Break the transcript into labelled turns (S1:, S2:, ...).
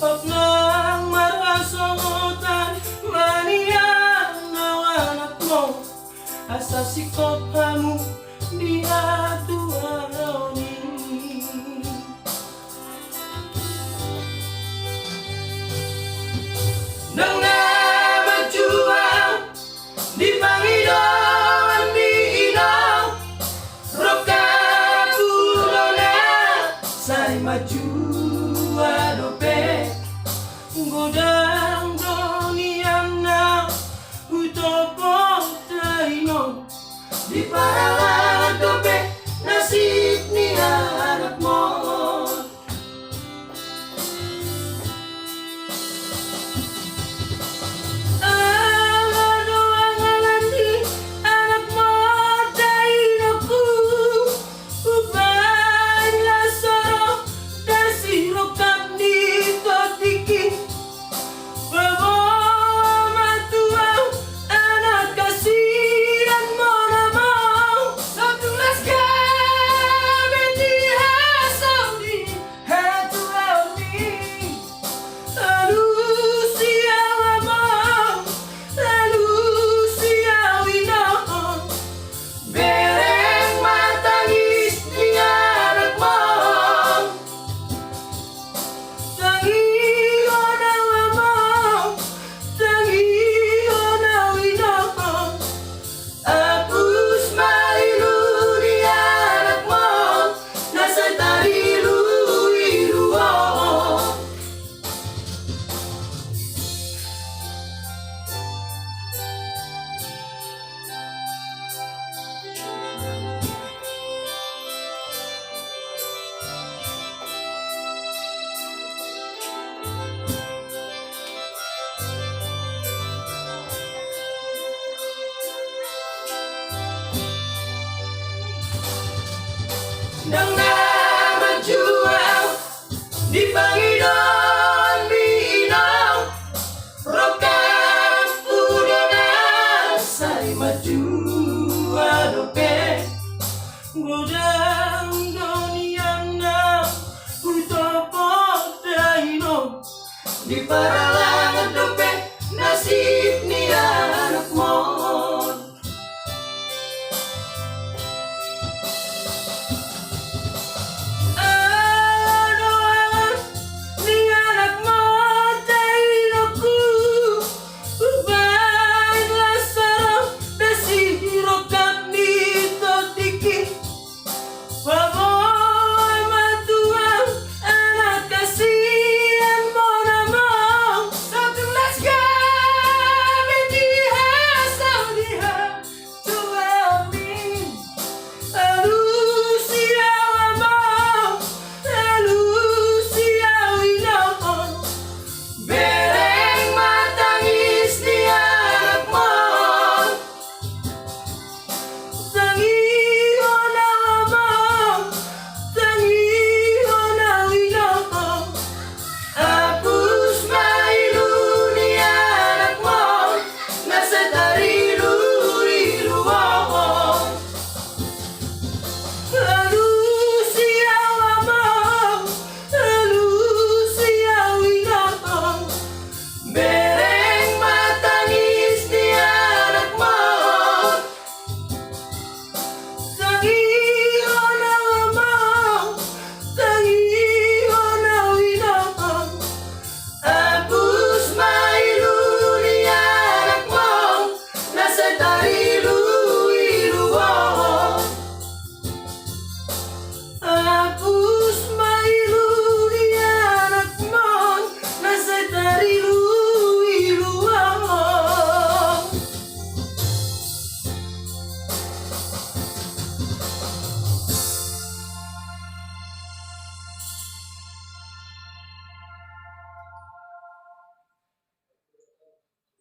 S1: Huwag nang marasotan, manian ang anak mo. Asa sikop hamu di atuani. Nang namajuang di Panginoon di ilaw, roka pulo na say maju adope. Godang donian na utopo taino, di paralan dope nasib ni anak mo. Nang namajuang di Panginoon di ilaw, roka pulo na say maju adope. Godang donian na utopo taino, di paralan